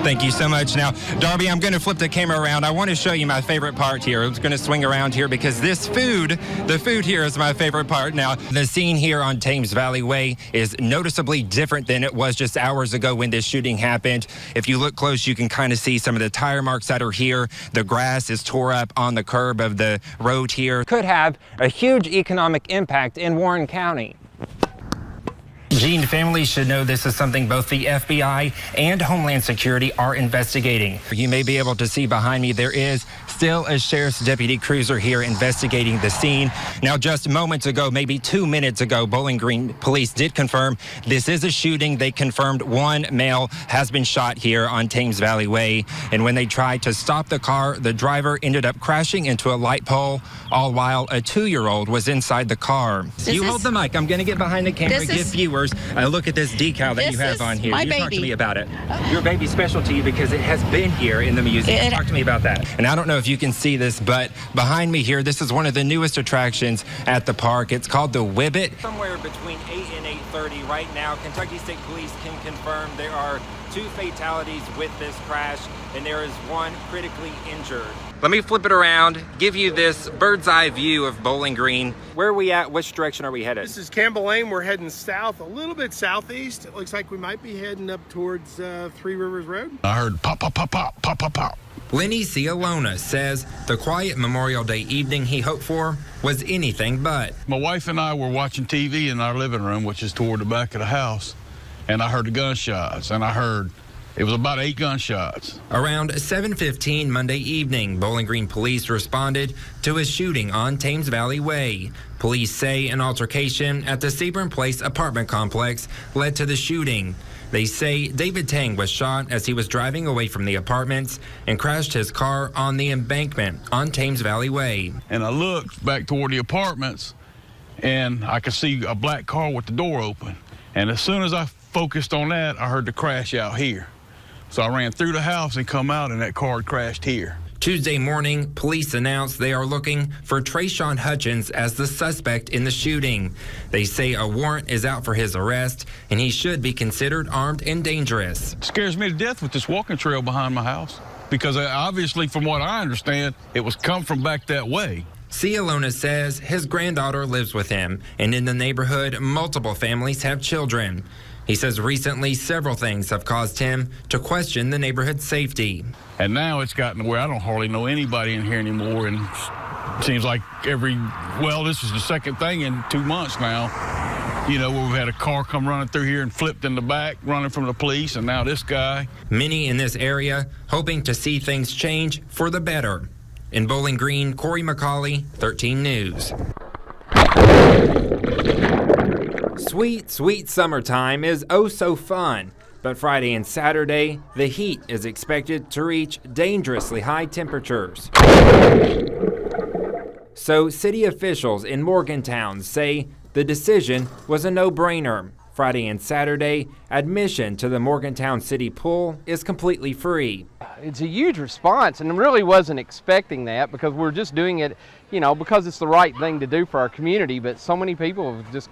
Thank you so much. Now, Darby, I'm going to flip the camera around. I want to show you my favorite part here. I'm going to swing around here because the food here is my favorite part. Now, the scene here on Thames Valley Way is noticeably different than it was just hours ago when this shooting happened. If you look close, you can kind of see some of the tire marks that are here. The grass is tore up on the curb of the road here. Could have a huge economic impact in Warren County. Gene, families should know this is something both the FBI and Homeland Security are investigating. You may be able to see behind me there is still a sheriff's deputy cruiser here investigating the scene. Now, just moments ago, maybe 2 minutes ago, Bowling Green police did confirm this is a shooting. They confirmed one male has been shot here on Thames Valley Way. And when they tried to stop the car, the driver ended up crashing into a light pole, all while a 2-year-old was inside the car. You hold the mic. I'm going to get behind the camera, give viewers a look at this decal that you have on here. You talk to me about it. Your baby's special to you because it has been here in the museum. Talk to me about that. And I don't know if you can see this, but behind me here, this is one of the newest attractions at the park. It's called the Whibbit. Somewhere between 8 and 8:30 right now, Kentucky State Police can confirm there are 2 fatalities with this crash, and there is 1 critically injured. Let me flip it around, give you this bird's eye view of Bowling Green. Where are we at? Which direction are we headed? This is Campbell Lane. We're heading south, a little bit southeast. It looks like we might be heading up towards Three Rivers Road. I heard pop, pop, pop, pop, pop, pop, pop. Lenny Cialona says the quiet Memorial Day evening he hoped for was anything but. My wife and I were watching TV in our living room, which is toward the back of the house, and I heard the gunshots, and I heard it was about 8 gunshots. Around 7:15 Monday evening, Bowling Green police responded to a shooting on Thames Valley Way. Police say an altercation at the Sebring Place apartment complex led to the shooting. They say David Tang was shot as he was driving away from the apartments and crashed his car on the embankment on Thames Valley Way. And I looked back toward the apartments, and I could see a black car with the door open. And as soon as I focused on that, I heard the crash out here. So I ran through the house and come out, and that car had crashed here. Tuesday morning, police announced they are looking for Trayshawn Hutchins as the suspect in the shooting. They say a warrant is out for his arrest, and he should be considered armed and dangerous. It scares me to death with this walking trail behind my house, because obviously, from what I understand, it was come from back that way. Cialona says his granddaughter lives with him, and in the neighborhood, multiple families have children. He says recently several things have caused him to question the neighborhood's safety. And now it's gotten to where I don't hardly know anybody in here anymore, and it seems like this is the second thing in 2 months now, where we've had a car come running through here and flipped in the back, running from the police, and now this guy. Many in this area hoping to see things change for the better. In Bowling Green, Cory McCauley, 13 News. Sweet, sweet summertime is oh so fun, but Friday and Saturday, the heat is expected to reach dangerously high temperatures. So city officials in Morgantown say the decision was a no-brainer. Friday and Saturday, admission to the Morgantown City Pool is completely free. It's a huge response, and really wasn't expecting that because we're just doing it, because it's the right thing to do for our community, but so many people have just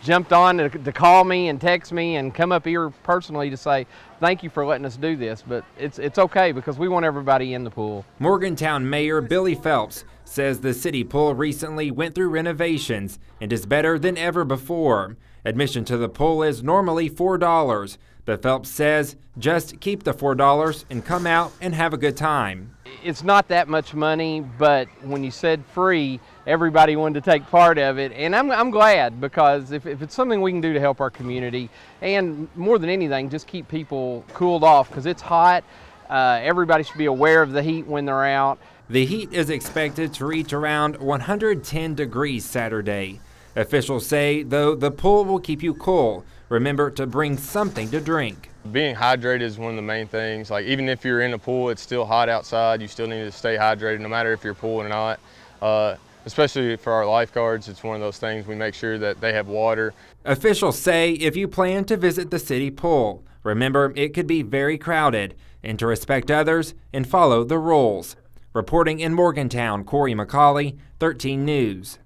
jumped on to call me and text me and come up here personally to say thank you for letting us do this, but it's okay because we want everybody in the pool. Morgantown Mayor Billy Phelps says the city pool recently went through renovations and is better than ever before. Admission to the pool is normally $4, but Phelps says just keep the $4 and come out and have a good time. It's not that much money, but when you said free, everybody wanted to take part of it, and I'm glad because if it's something we can do to help our community, and more than anything, just keep people cooled off because it's hot. Everybody should be aware of the heat when they're out. The heat is expected to reach around 110 degrees Saturday. Officials say, though, the pool will keep you cool. Remember to bring something to drink. Being hydrated is one of the main things. Like, even if you're in the pool, it's still hot outside. You still need to stay hydrated no matter if you're pooling or not. Especially for our lifeguards, it's one of those things we make sure that they have water. Officials say if you plan to visit the city pool, remember it could be very crowded, and to respect others and follow the rules. Reporting in Morgantown, Cory McCauley, 13 News.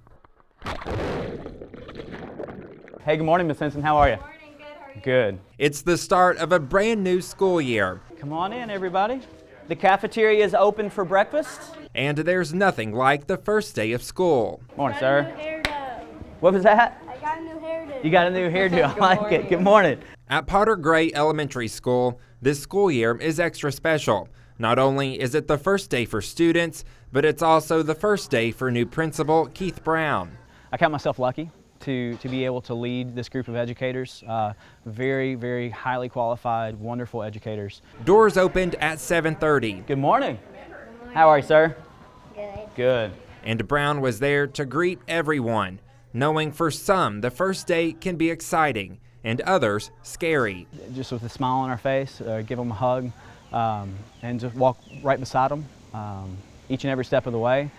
Hey, good morning, Miss Simpson. How are you? Good morning, good. How are you? Good. It's the start of a brand new school year. Come on in, everybody. The cafeteria is open for breakfast. And there's nothing like the first day of school. Morning, sir. Got a new hairdo. What was that? I got a new hairdo. You got a new hairdo. I like it. Good morning. At Potter Gray Elementary School, this school year is extra special. Not only is it the first day for students, but it's also the first day for new principal Keith Brown. I count myself lucky to be able to lead this group of educators. Very, very highly qualified, wonderful educators. Doors opened at 7:30. Good morning. How are you, sir? Good. Good. And Brown was there to greet everyone, knowing for some the first day can be exciting and others scary. Just with a smile on our face, give them a hug, and just walk right beside them each and every step of the way.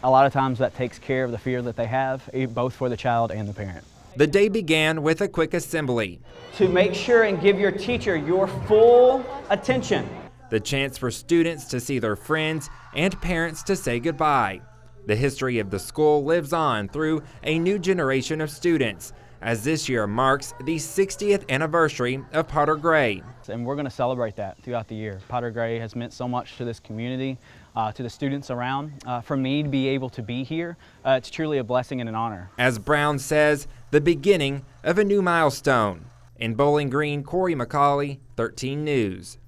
A lot of times that takes care of the fear that they have, both for the child and the parent. The day began with a quick assembly. To make sure and give your teacher your full attention. The chance for students to see their friends and parents to say goodbye. The history of the school lives on through a new generation of students, as this year marks the 60th anniversary of Potter Gray. And we're going to celebrate that throughout the year. Potter Gray has meant so much to this community, to the students around. For me to be able to be here, it's truly a blessing and an honor. As Brown says, the beginning of a new milestone. In Bowling Green, Cory McCauley, 13 News.